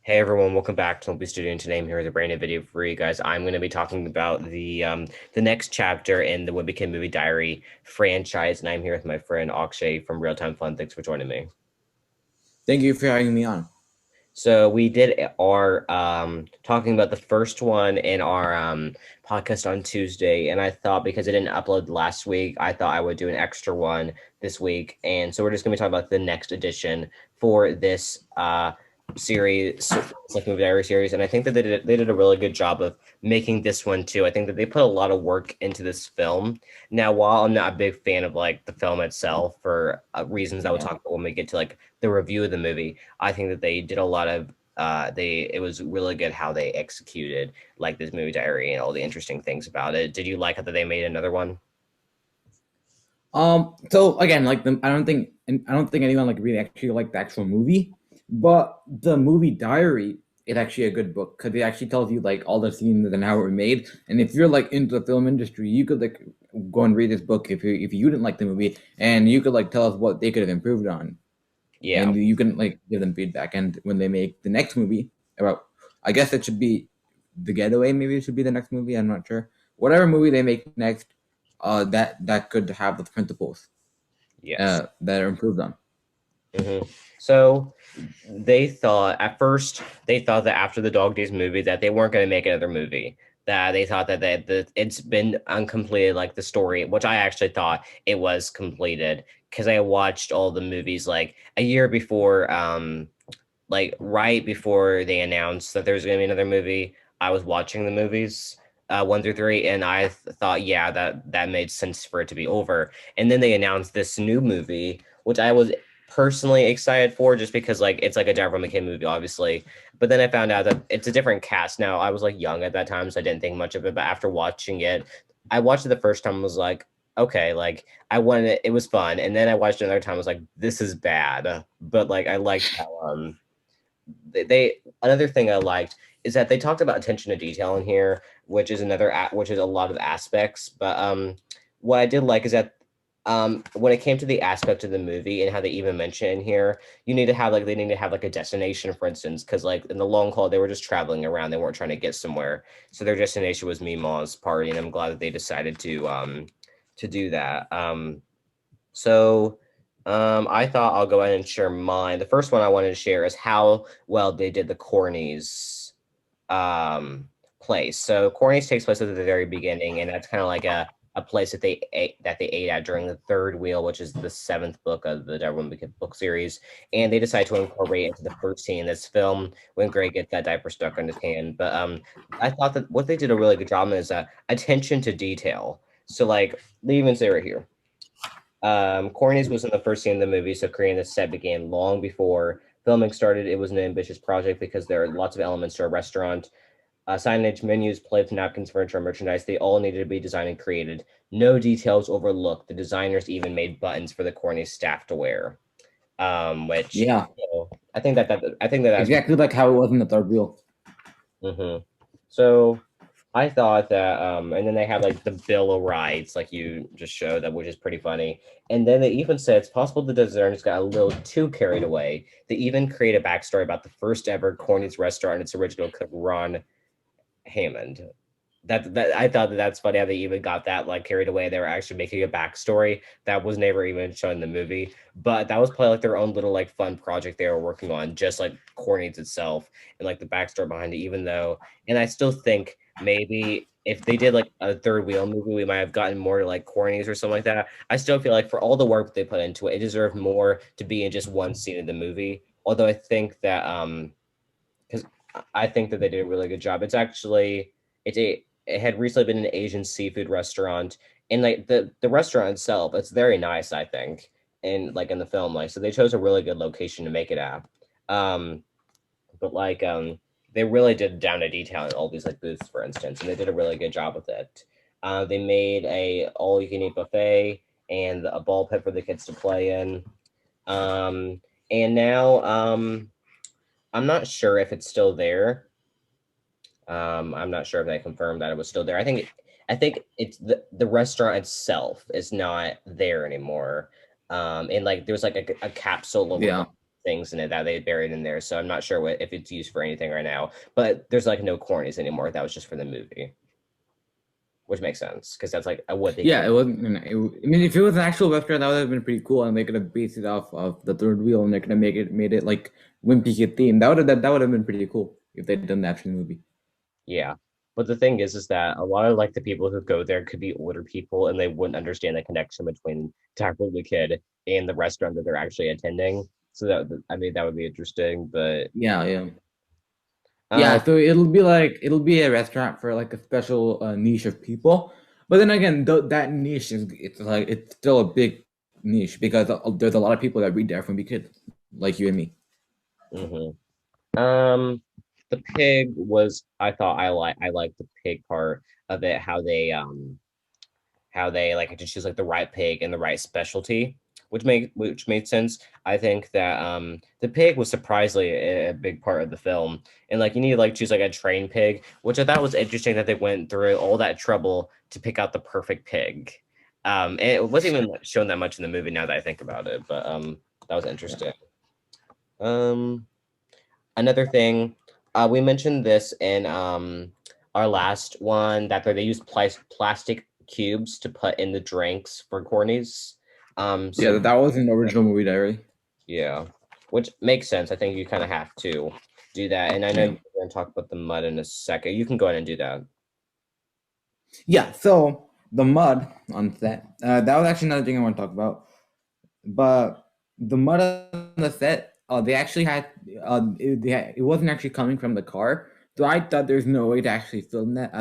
Hey everyone, welcome back to Wimpy Studio. And today I'm here with a brand new video for you guys. I'm going to be talking about the next chapter in the Wimpy Kid Movie Diary franchise, and I'm here with my friend Akshay from Real Time Fun. Thanks for joining me. Thank you for having me on. So we did our talking about the first one in our podcast on Tuesday, and I thought because it didn't upload last week, I thought I would do an extra one this week, and so we're just going to be talking about the next edition for this series, like movie diary series, and I think that they did a really good job of making this one too. I think that they put a lot of work into this film. Now, while I'm not a big fan of like the film itself for reasons that we'll Yeah. talk about when we get to like the review of the movie, I think that they did a lot of it was really good how they executed like this movie diary and all the interesting things about it. Did you like how that they made another one? So again, I don't think anyone like really actually liked the actual movie, but the movie Diary is actually a good book because it actually tells you like all the scenes and how it were made. And if you're like into the film industry, you could like go and read this book if you didn't like the movie, and you could like tell us what they could have improved on, Yeah. and you can like give them feedback. And when they make the next movie about, I guess it should be The Getaway. Maybe it should be the next movie. I'm not sure. Whatever movie they make next, that could have the principles Yes. that are improved on. hmm So they thought at first they thought that after the Dog Days movie that they weren't going to make another movie. That they thought that it's been uncompleted, like the story, which I actually thought it was completed because I watched all the movies like a year before, like right before they announced that there was going to be another movie. I was watching the movies. One through three, and I thought, yeah, that made sense for it to be over. And then they announced this new movie, which I was personally excited for just because like it's like a Devil McKay movie, obviously. But then I found out that it's a different cast. Now I was like young at that time, so I didn't think much of it. But after watching it, I watched it the first time and was like, okay, like I wanted it, it was fun. And then I watched it another time, I was like, this is bad. But like I liked how they another thing I liked is that they talked about attention to detail in here, which is which is a lot of aspects. But what I did like is that when it came to the aspect of the movie and how they even mention in here, they need to have like a destination, for instance, because like in the long haul they were just traveling around, they weren't trying to get somewhere, so their destination was Mima's party, and I'm glad that they decided to do that. I thought I'll go ahead and share mine. The first one I wanted to share is how well they did the Cornies place. So Cornies takes place at the very beginning, and that's kind of like a place that they ate at during the third wheel, which is the seventh book of the Devil book series. And they decide to incorporate into the first scene in this film when Greg gets that diaper stuck on his hand. But I thought that what they did a really good job is attention to detail. So like they even say right here. Cornies was in the first scene of the movie, so creating the set began long before filming started. It was an ambitious project because there are lots of elements to a restaurant. Signage, menus, plates, napkins, furniture, merchandise, they all needed to be designed and created. No details overlooked. The designers even made buttons for the Cornies staff to wear. Which Yeah, I think that that's exactly like how it was in the third wheel. mhm. So I thought that, and then they have like the Bill of Rights, like you just showed that, which is pretty funny. And then they even said it's possible the designers got a little too carried away. They even create a backstory about the first ever Corny's restaurant and its original cook, Ron Hammond. That I thought that that's funny how they even got that like carried away. They were actually making a backstory that was never even shown in the movie, but that was probably like their own little like fun project they were working on, just like Corny's itself and like the backstory behind it. Even though, and I still think maybe if they did like a third wheel movie, we might have gotten more to like Corny's or something like that. I still feel like for all the work they put into it, it deserved more to be in just one scene of the movie. Although I think that because I think that they did a really good job. It had recently been an Asian seafood restaurant, and like the restaurant itself, it's very nice, I think, and like in the film, like so they chose a really good location to make it at. Um, but like they really did down to detail in all these like booths, for instance, and they did a really good job with it. They made a all you can eat buffet and a ball pit for the kids to play in. Um, and now I'm not sure if it's still there. I'm not sure if they confirmed that it was still there. I think it's the restaurant itself is not there anymore. And like there's like a capsule of Yeah. things in it that they buried in there. So I'm not sure if it's used for anything right now. But there's like no cornies anymore. That was just for the movie, which makes sense because that's like what they Yeah, came. it wasn't. I mean, if it was an actual restaurant, that would have been pretty cool, and they could have based it off of the third wheel, and they could have made it like Wimpy Kid theme. That would have been pretty cool if they'd done that for the movie. Yeah. But the thing is that a lot of like the people who go there could be older people and they wouldn't understand the connection between Tackle the Kid and the restaurant that they're actually attending. So that I mean that would be interesting. But Yeah, yeah. um Yeah, so it'll be a restaurant for like a special niche of people. But then again, that niche is it's still a big niche because there's a lot of people that read there from Be Kid, like you and me. mhm. Um, the pig was I thought I liked the pig part of it, how they like to choose like the right pig and the right specialty, which made sense. I think that the pig was surprisingly a big part of the film. And like you need to like choose like a trained pig, which I thought was interesting that they went through all that trouble to pick out the perfect pig. And it wasn't even shown that much in the movie now that I think about it, but that was Yeah. interesting. Um Another thing, we mentioned this in our last one that they use plastic cubes to put in the drinks for cornies. Yeah, So that was an original movie diary. yeah, which makes sense. I think you kind of have to do that. And I know Yeah. you're going to talk about the mud in a second. You can go ahead and do that. Yeah, so the mud on set, that was actually another thing I want to talk about. But the mud on the set, they actually had it wasn't actually coming from the car. So I thought there's no way to actually film that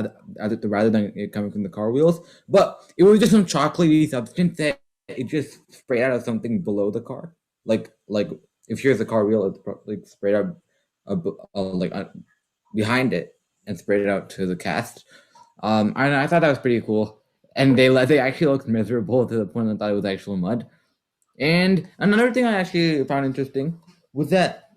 rather than it coming from the car wheels. But it was just some chocolatey substance that it just sprayed out of something below the car. Like if here's the car wheel, it's like sprayed out behind it and sprayed it out to the cast. I thought that was pretty cool. And they actually looked miserable to the point I thought it was actual mud. And another thing I actually found interesting was that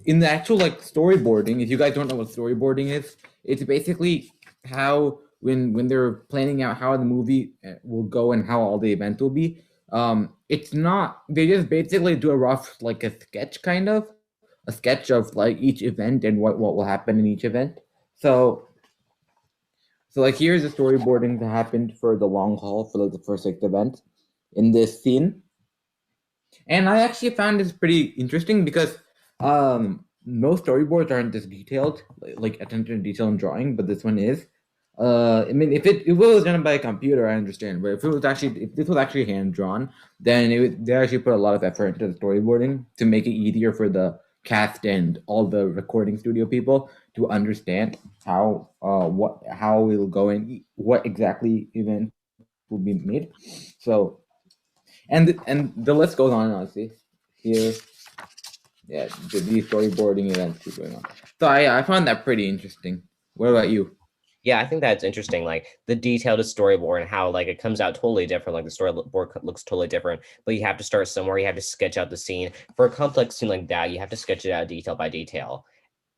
in the actual like storyboarding, if you guys don't know what storyboarding is, it's basically how when they're planning out how the movie will go and how all the events will be. It's not they just basically do a rough like a sketch kind of a sketch of like each event and what will happen in each event. So like here's the storyboarding that happened for the long haul for like the first six events in this scene. And I actually found this pretty interesting because most storyboards aren't this detailed, like attention to detail in drawing, but this one is. I mean, if it was done by a computer, I understand, but if this was actually hand drawn, then they actually put a lot of effort into the storyboarding to make it easier for the cast and all the recording studio people to understand how it'll go and what exactly event will be made. So and the list goes on, honestly. Here, yeah, these storyboarding events keep going on. So I found that pretty interesting. What about you? Yeah, I think that's interesting. Like the detailed storyboard and how like it comes out totally different. Like the storyboard looks totally different, but you have to start somewhere. You have to sketch out the scene for a complex scene like that. You have to sketch it out detail by detail.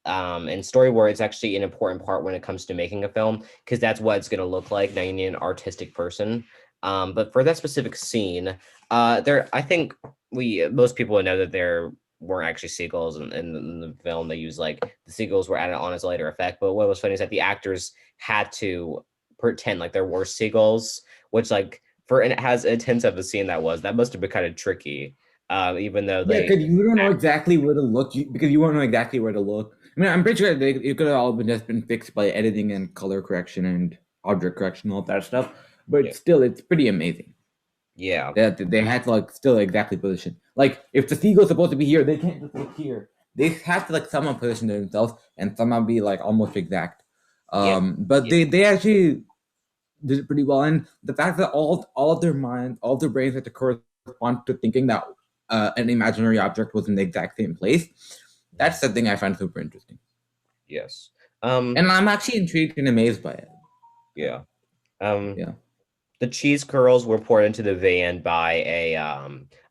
And storyboard is actually an important part when it comes to making a film because that's what it's going to look like. Now you need an artistic person. But for that specific scene, there I think we most people would know that there weren't actually seagulls in the film. They used like the seagulls were added on as a later effect. But what was funny is that the actors had to pretend like there were seagulls, which like for and as intense of a scene that must have been kind of tricky. Even though Yeah, they because you don't know exactly where to look. Because you won't know exactly where to look. I mean, I'm pretty sure it could have all been just been fixed by editing and color correction and object correction, all that stuff. yeah But still, it's pretty amazing yeah that they had to like still exactly position. Like if the seagull's supposed to be here, they can't just look here. They have to like somehow position themselves and somehow be like almost exact. yeah But yeah they actually did it pretty well, and the fact that all of their minds, all of their brains had to correspond to thinking that an imaginary object was in the exact same place. That's the thing I find super interesting, yes and I'm actually intrigued and amazed by it. yeah um Yeah. the cheese curls were poured into the van by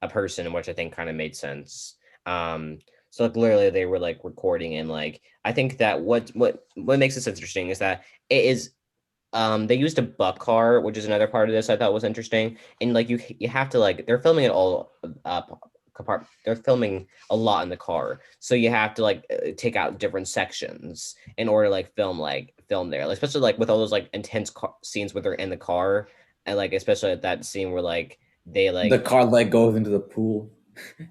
a person, which I think kind of made sense. So like literally they were like recording and like I think that what makes this interesting is that it is they used a buck car, which is another part of this I thought was interesting. And like you have to like they're filming it all up they're filming a lot in the car, so you have to like take out different sections in order to film there, especially like with all those like intense scenes where they're in the car, and like especially at that scene where like they The like car like goes into the pool.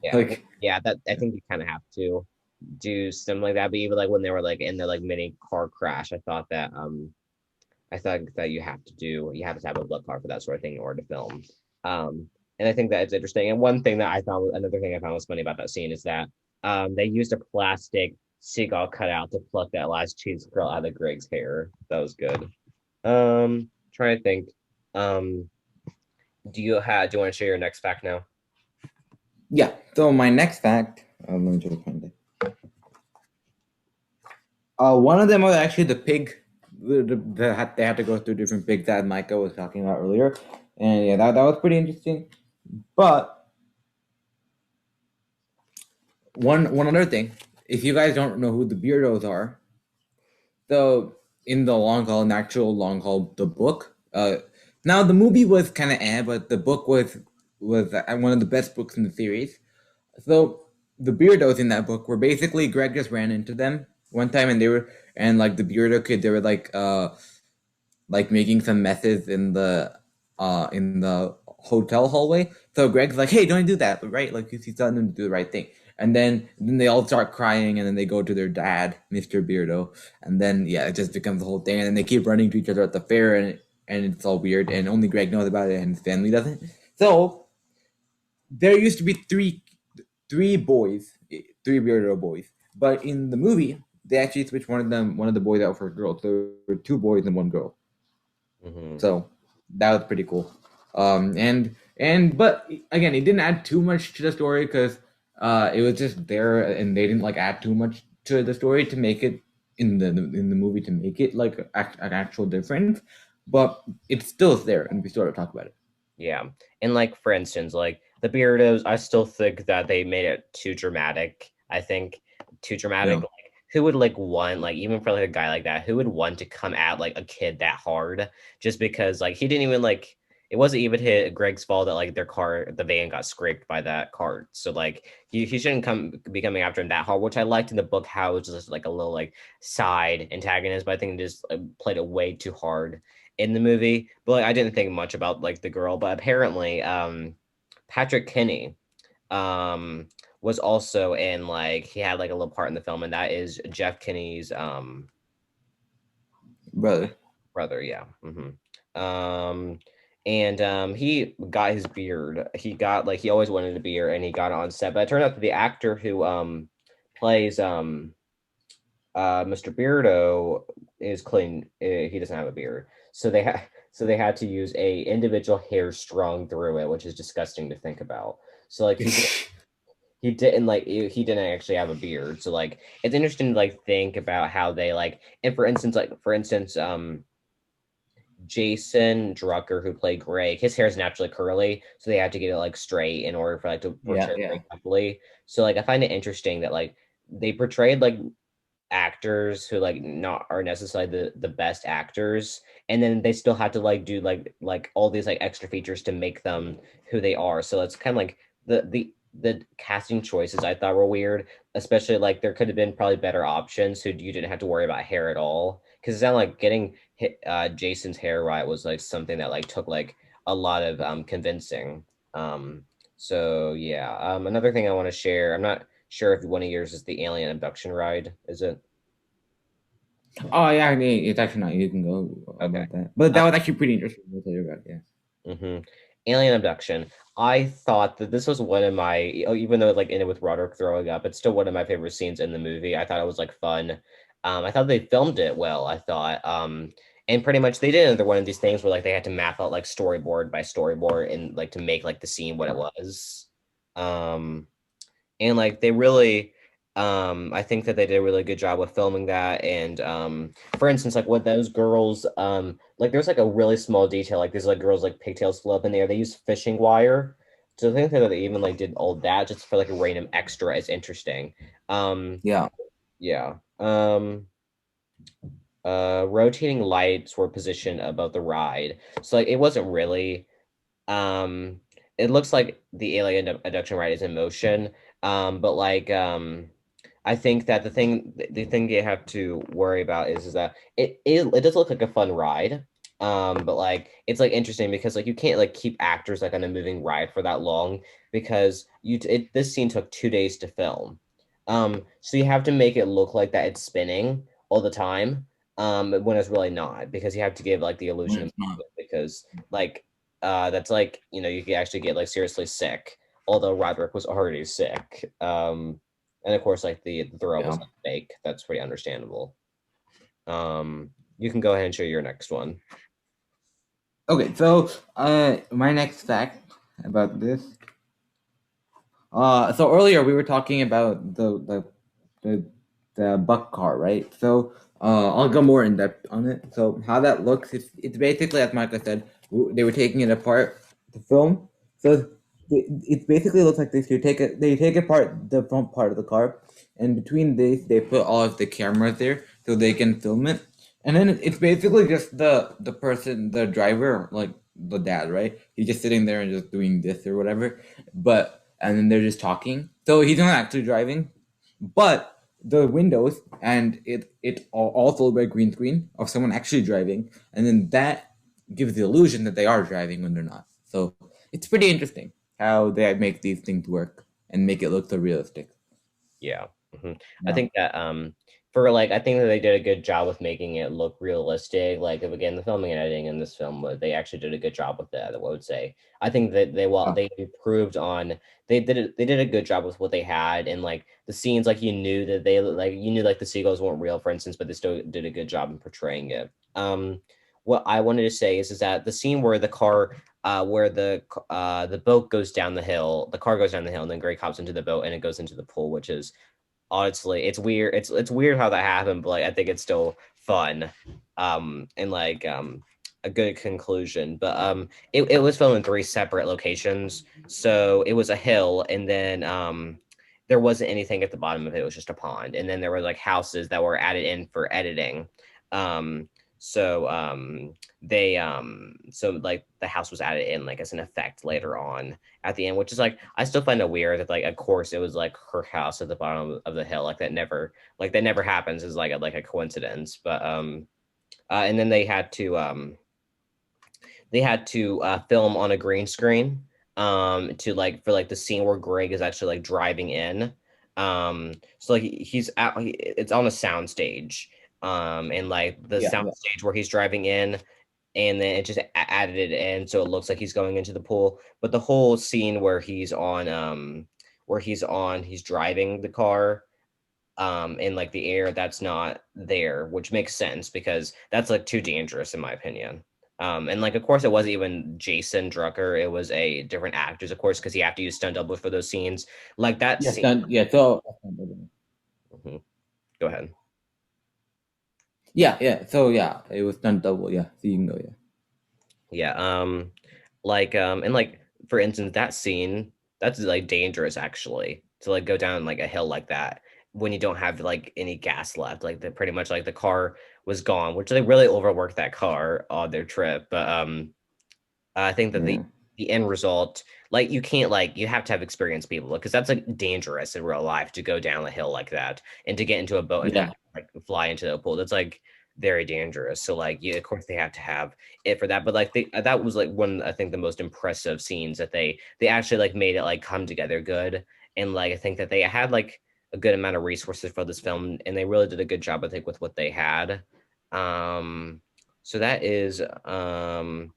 yeah, Like yeah, that I think you kind of have to do something like that. But even like when they were like in their like mini car crash, I thought that you have to have a blood car for that sort of thing in order to film. Um, and I think that it's interesting. And one thing that another thing I found was funny about that scene is that they used a plastic seagull cutout to pluck that last cheese curl out of Greg's hair. That was good. Trying to think. Um, do you want to share your next fact now? yeah. So my next fact, let me just find it. One of them was actually the pig. They had to go through different pigs that Micah was talking about earlier, and yeah, that was pretty interesting. But one other thing, if you guys don't know who the Beardos are, so in the long haul, natural long haul, the book. Now the movie was kind of but the book was one of the best books in the series. So the Beardos in that book were basically Greg just ran into them one time, and they were and like the Beardo kid, they were like making some messes in the hotel hallway. So Greg's like, "Hey, don't do that!" But right, like he's telling them to do the right thing. And then they all start crying, and then they go to their dad, Mr. Beardo, and then yeah, it just becomes the whole thing. And then they keep running to each other at the fair, and it's all weird, and only Greg knows about it, and his family doesn't. So there used to be three boys, three Beardo boys, but in the movie they actually switched one of the boys out for a girl. So there were two boys and one girl. Mm-hmm. So that was pretty cool. But again, it didn't add too much to the story because it was just there, and they didn't like add too much to the story to make it in the movie to make it like an actual difference. But it still is there, and we sort of talk about it. Yeah. And like for instance, like the Beardos, I still think that they made it too dramatic. I think too dramatic. Yeah, Like who would like want like even for like a guy like that, who would want to come at like a kid that hard just because like he didn't even like it wasn't even hit Greg's fault that like the van got scraped by that cart. So like he shouldn't be coming after him that hard, which I liked in the book how it was just like a little like side antagonist, but I think it just played it way too hard in the movie. But like I didn't think much about like the girl, but apparently Patrick Kinney um was also in like he had like a little part in the film, and that is Jeff Kinney's brother. brother, yeah. And he got his beard. He got like he always wanted a beard and he got it on set. But it turned out that the actor who plays Mr. Beardo is clean. He doesn't have a beard, so they had to use a individual hair strung through it, which is disgusting to think about. So like he didn't actually have a beard. So like it's interesting to like think about how they like and for instance Jason Drucker, who played Greg, his hair is naturally curly, so they had to get it like straight in order for like to Yeah, portray yeah, Greg properly. So like I find it interesting that like they portrayed like actors who like not are necessarily the best actors, and then they still have to like do like all these like extra features to make them who they are. So it's kind of like the casting choices I thought were weird, especially like there could have been probably better options who you didn't have to worry about hair at all, because it sounded like getting Jason's hair right was like something that like took like a lot of convincing. So yeah, another thing I want to share, I'm not sure if one of yours is the alien abduction ride, is it? Oh yeah, I mean, it's actually not. You can go Okay. about that, but Uh, that was actually pretty interesting. I'll tell you about. Yeah. mhm. Alien abduction. I thought that this was one of my, even though like in it with Roderick throwing up, it's still one of my favorite scenes in the movie. I thought it was like fun. I thought they filmed it well. I thought, and pretty much they did another one of these things where like they had to map out like storyboard by storyboard and like to make like the scene what it was. Um, and like they really I think that they did a really good job with filming that. And for instance like with those girls like there's like a really small detail like there's like girls like pigtails flew up in the air, they use fishing wire, so I think that they even like did all that just for like a random extra is interesting. um Yeah. yeah Rotating lights were positioned above the ride, so like it wasn't really um it looks like the alien abduction ride is in motion. But like I think that the thing you have to worry about is that it does look like a fun ride. But like it's like interesting because like you can't like keep actors like on a moving ride for that long because this scene took 2 days to film. So you have to make it look like that it's spinning all the time. When it's really not because you have to give like the When illusion of it's not. movement because like that's like you could actually get like seriously sick. Although Roderick was already sick. And of course, like the throw was Yeah. like fake. That's pretty understandable. You can go ahead and show your next one. Okay, so my next fact about this. So earlier we were talking about the the buck car, right? So I'll go more in depth on it. So how that looks, it's basically as Micah said, they were taking it apart to film. So it basically looks like this. They take apart the front part of the car, and between this they put all of the cameras there so they can film it. And then it's basically just the person, the driver, like the dad, right? He's just sitting there and just doing this or whatever. But and then they're just talking. So he's not actually driving, but the windows and it all filled by green screen of someone actually driving, and then that gives the illusion that they are driving when they're not. So it's pretty interesting how they make these things work and make it look so realistic. Yeah. I Yeah. think that for like I think that they did a good job with making it look realistic. Like again, the filming and editing in this film, they actually did a good job with that. I would say. I think that Yeah. they improved on they did a good job with what they had and like the scenes like you knew that they like you knew like the seagulls weren't real, for instance, but they still did a good job in portraying it. What I wanted to say is that the scene where the car where the boat goes down the hill, the car goes down the hill, and then Greg hops into the boat and it goes into the pool, which is honestly it's weird. It's weird how that happened, but like I think it's still fun, and like a good conclusion. But it was filmed in three separate locations, so it was a hill, and then there wasn't anything at the bottom of it. It was just a pond, and then there were like houses that were added in for editing. Um, so so like the house was added in like as an effect later on at the end, which is like I still find it weird that like of course it was like her house at the bottom of the hill, like that never happens is like a coincidence. But and then they had to film on a green screen to like for like the scene where Greg is actually like driving in. So like it's on a sound stage. And like the Yeah. sound Yeah. stage where he's driving in and then it just added it in so it looks like he's going into the pool. But the whole scene where he's driving the car in like the air, that's not there, which makes sense because that's like too dangerous in my opinion. And like of course it wasn't even Jason Drucker, it was a different actors, of course, because you have to use stunt double for those scenes. Like that Yes. scene. Done. Yeah. So. Mhm. Go ahead. Yeah. Yeah. So yeah, it was done double. Yeah. So you can go. Yeah. Yeah. And like for instance, that scene, that's like dangerous actually to like go down like a hill like that when you don't have like any gas left. Like the pretty much like the car was gone, which they really overworked that car on their trip. But I think that Yeah. the end result, like you can't like you have to have experienced people because that's like dangerous in real life to go down a hill like that and to get into a boat and have Yeah. to like fly into the pool. That's like very dangerous. So like yeah, of course they have to have it for that. But like that was like one I think the most impressive scenes that they actually like made it like come together good. And like I think that they had like a good amount of resources for this film and they really did a good job I think with what they had. So that is do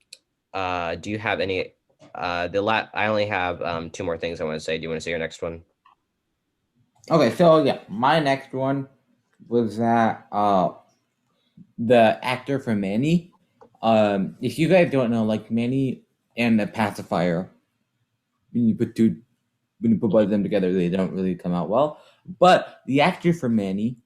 you have any I only have two more things I want to say. Do you want to say your next one? Okay. So yeah, my next one was that the actor for Manny. If you guys don't know, like Manny and the pacifier, when you put two, when you put both of them together, they don't really come out well. But the actor for Manny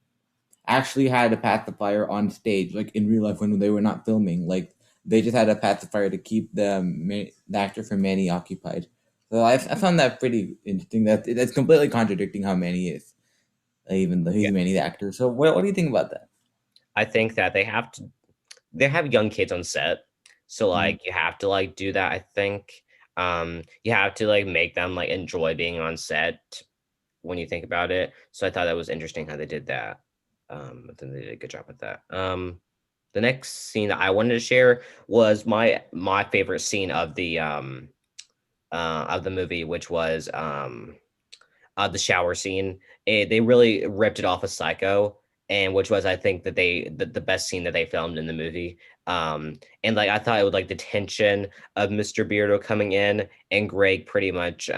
actually had a pacifier on stage, like in real life when they were not filming. Like they just had a pacifier to keep the actor for Manny occupied. So I found that pretty interesting. That's completely contradicting how Manny is, even though Yeah. he's Manny the actor. So what do you think about that? I think that they have young kids on set. So Mhm. like you have to like do that, I think. You have to like make them like enjoy being on set when you think about it. So I thought that was interesting how they did that. I think they did a good job with that. The next scene that I wanted to share was my favorite scene of the movie, which was the shower scene. They really ripped it off of Psycho, and which was I think that the best scene that they filmed in the movie. And like I thought it was like the tension of Mr. Beardo coming in and Greg pretty much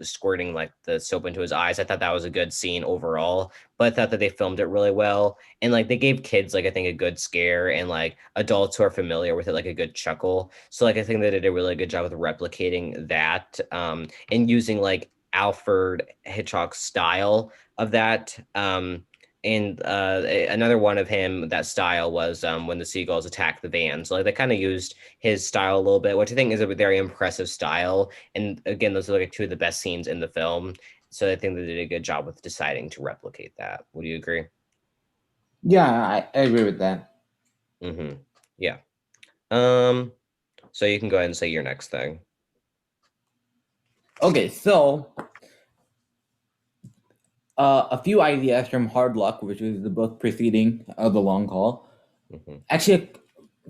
squirting like the soap into his eyes. I thought that was a good scene overall, but I thought that they filmed it really well. And like they gave kids like I think a good scare and like adults who are familiar with it like a good chuckle. So like I think they did a really good job with replicating that and using like Alfred Hitchcock's style of that. And another one of him that style was when the seagulls attacked the van. So like they kind of used his style a little bit, which I think is a very impressive style. And again, those are like two of the best scenes in the film. So I think they did a good job with deciding to replicate that. Would you agree? Yeah, I agree with that. Yeah. Um, so you can go ahead and say your next thing. Okay, so a few ideas from Hard Luck, which was the book preceding The Long Haul. Hmm. Actually,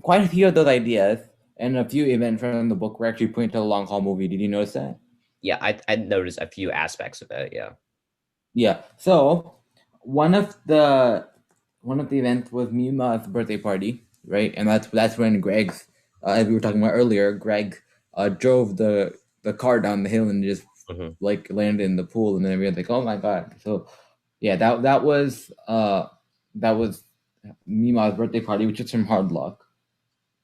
quite a few of those ideas and a few events from the book were actually put into the Long Haul movie. Did you notice that? Yeah, I noticed a few aspects of it. Yeah. Yeah. So one of the one of the events was Mima's birthday party, right? And that's when Greg's, as we were talking about earlier, Greg drove the car down the hill and just Hmm. like landed in the pool, and then everyone's like, "Oh my god!" So yeah, that was Mima's birthday party, which is from Hard Luck.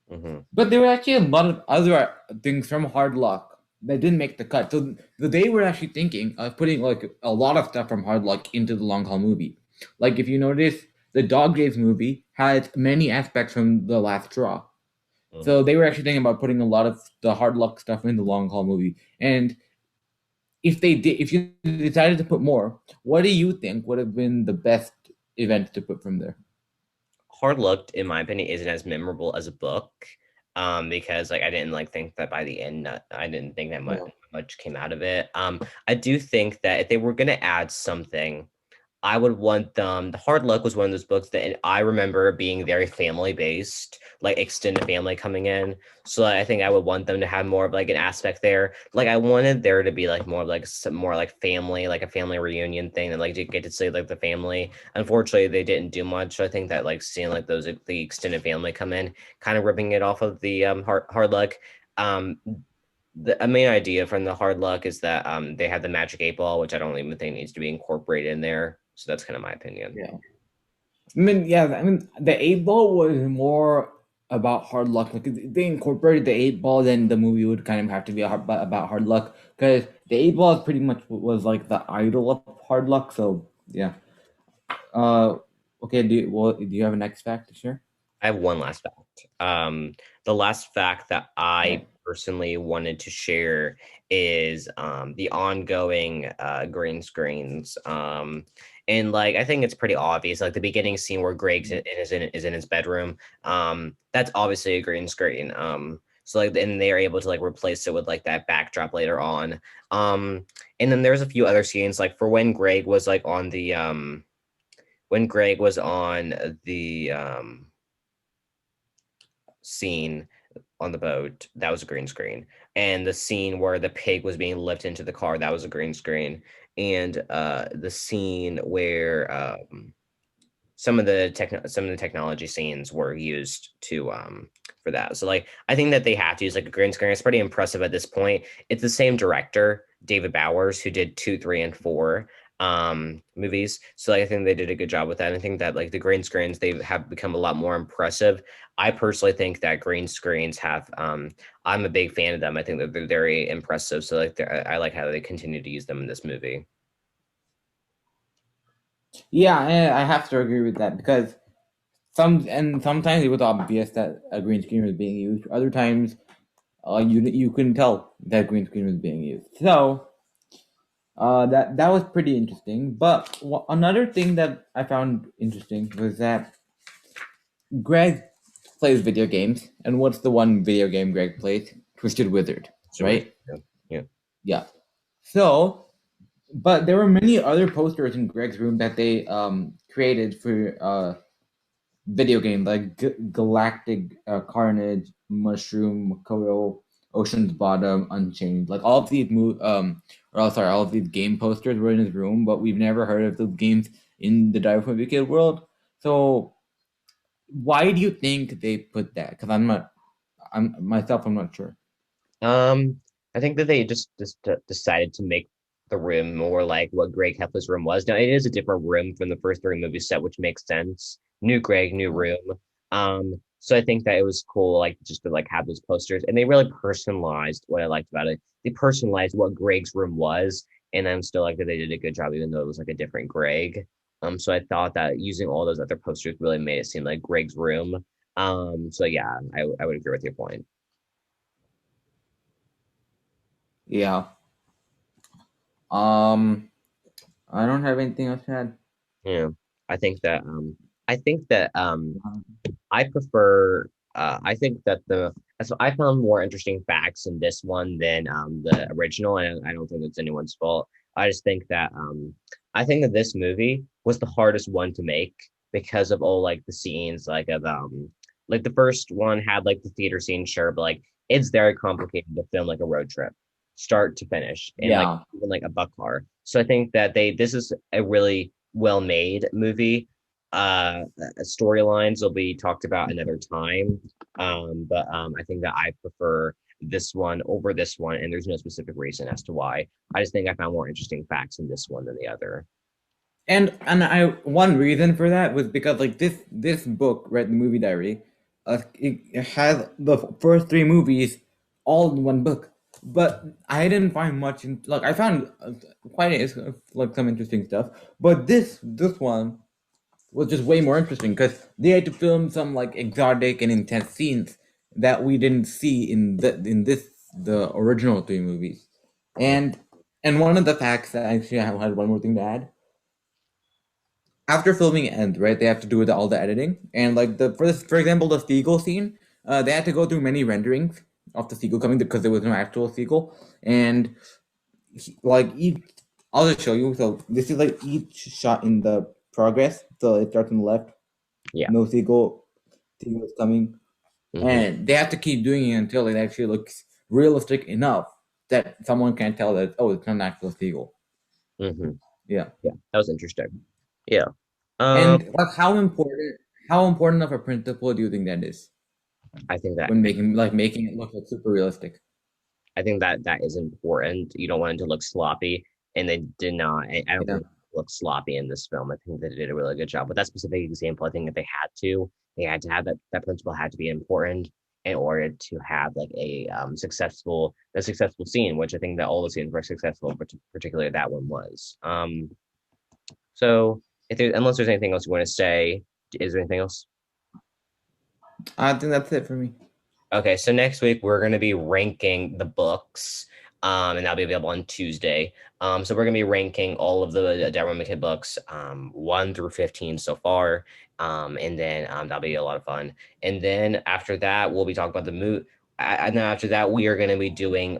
Hmm. But there were actually a lot of other things from Hard Luck that didn't make the cut. So they were actually thinking of putting like a lot of stuff from Hard Luck into the Long Haul movie. Like if you notice, the Dog Days movie had many aspects from The Last Straw. So Hmm. they were actually thinking about putting a lot of the Hard Luck stuff in the Long Haul movie. And if you decided to put more, what do you think would have been the best event to put from there? Hard Looked, in my opinion, isn't as memorable as a book. Because like I didn't like think that by the end I didn't think that much came out of it. I do think that if they were gonna add something, I would want them. The Hard Luck was one of those books that I remember being very family based, like extended family coming in. So I think I would want them to have more of like an aspect there. Like I wanted there to be like more of like some more like family, like a family reunion thing, and like to get to see like the family. Unfortunately, they didn't do much. So I think that like seeing like those the extended family come in, kind of ripping it off of the Hard Luck. Um, the main idea from the Hard Luck is that they have the magic 8 ball, which I don't even think needs to be incorporated in there. So that's kind of my opinion. Yeah. I mean, yeah, I mean, the 8 ball was more about hard luck. Like, if they incorporated the 8 ball, then the movie would kind of have to be about hard luck because the 8 ball is pretty much was like the idol of hard luck. So yeah. Uh, okay. Do you have a next fact to share? I have one last fact. The last fact that I Okay. personally wanted to share is the ongoing green screens. And like I think it's pretty obvious. Like the beginning scene where is in his bedroom. That's obviously a green screen. So like and they're able to like replace it with like that backdrop later on. Um, and then there's a few other scenes like for when Greg was on the scene on the boat, that was a green screen. And the scene where the pig was being lifted into the car, that was a green screen. And the scene where some of the technology scenes were used to for that. So like I think that they have to use like a green screen. It's pretty impressive at this point. It's the same director, David Bowers, who did 2, 3, and 4 movies. So like, I think they did a good job with that. And I think that like the green screens they have become a lot more impressive. I personally think that green screens have I'm a big fan of them. I think that they're very impressive. So like I like how they continue to use them in this movie. Yeah, I have to agree with that because sometimes it was obvious that a green screen was being used. Other times, you couldn't tell that green screen was being used. So that was pretty interesting. But another thing that I found interesting was that Greg plays video games, and what's the one video game Greg plays? Twisted Wizard, Sure. right? Yeah. Yeah. Yeah. So, but there were many other posters in Greg's room that they created for video game like Galactic Carnage, Mushroom, Makoto, Ocean's Bottom, Unchained. Like all of these all of these game posters were in his room, but we've never heard of those games in the Dive Movie Kid world. So why do you think they put that? Because I'm not sure. Um, I think that they just decided to make the room more like what Greg Heffler's room was. Now it is a different room from the first three movie set, which makes sense. New Greg, new room. So I think that it was cool, like just to like have those posters, and they really personalized what I liked about it. They personalized what Greg's room was, and I'm still like that they did a good job, even though it was like a different Greg. So I thought that using all those other posters really made it seem like Greg's room. So yeah, I would agree with your point. Yeah. Um, I don't have anything else to add. Yeah, I think that I think that I prefer I think that so I found more interesting facts in this one than the original, and I don't think it's anyone's fault. I just think that I think that this movie was the hardest one to make because of all like the scenes like the first one had like the theater scene, sure, but like it's very complicated to film like a road trip start to finish and like Yeah. even like a buck car. So I think that this is a really well made movie. Storylines will be talked about another time. But I think that I prefer this one over this one, and there's no specific reason as to why. I just think I found more interesting facts in this one than the other. And I one reason for that was because like this book, right, the movie diary, it has the first three movies all in one book. But I didn't find much in like I found like some interesting stuff. But this one was just way more interesting because they had to film some like exotic and intense scenes that we didn't see in the original three movies. And and one of the facts that actually I had one more thing to add after filming ends, right? They have to do all the editing, and like for example, the seagull scene, they had to go through many renderings of the seagull coming because there was no actual seagull, and like each, I'll just show you. So this is like each shot in the progress. So it starts on the left, Yeah. no seagull is coming, Hmm. and they have to keep doing it until it actually looks realistic enough that someone can tell that oh, it's not an actual seagull. Hmm. Yeah. Yeah, that was interesting. Yeah. And like how important of a principle do you think that is I think that when making it look like super realistic? I think that that is important. You don't want it to look sloppy, and they did not. I don't Yeah. think it looked sloppy in this film. I think they did a really good job. With that specific example, I think that they had to have that principle had to be important in order to have like a successful scene, which I think that all the scenes were successful, but particularly that one was. So if there, unless there's anything else you want to say, is there anything else? I think that's it for me. Okay, so next week we're going to be ranking the books, and that'll be available on Tuesday. So we're going to be ranking all of the Darren McKay books, 1 through 15 so far, and then that'll be a lot of fun. And then after that, we'll be talking about the movie. And then after that, we are going to be doing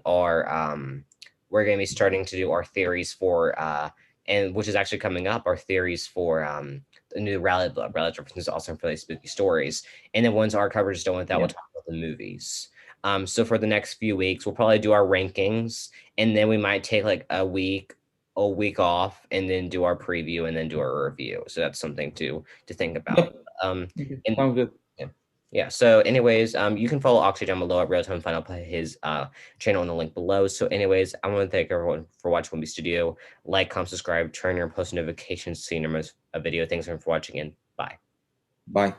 we're going to be starting to do our theories for, and which is actually coming up, our theories for the new Rally book. Rally is also for these spooky stories. And then once our coverage is done with that, we'll Yeah. talk about the movies. So for the next few weeks, we'll probably do our rankings, and then we might take like a week off, and then do our preview, and then do our review. So that's something to think about. Yep. Um, Okay. and Sounds good. yeah, yeah. So, anyways, you can follow Oxy down below at Real Time Fun. I'll put his channel in the link below. So, anyways, I want to thank everyone for watching Wimpy Studio. Like, comment, subscribe, turn your post notifications to see your most video. Thanks everyone for watching, and bye. Bye.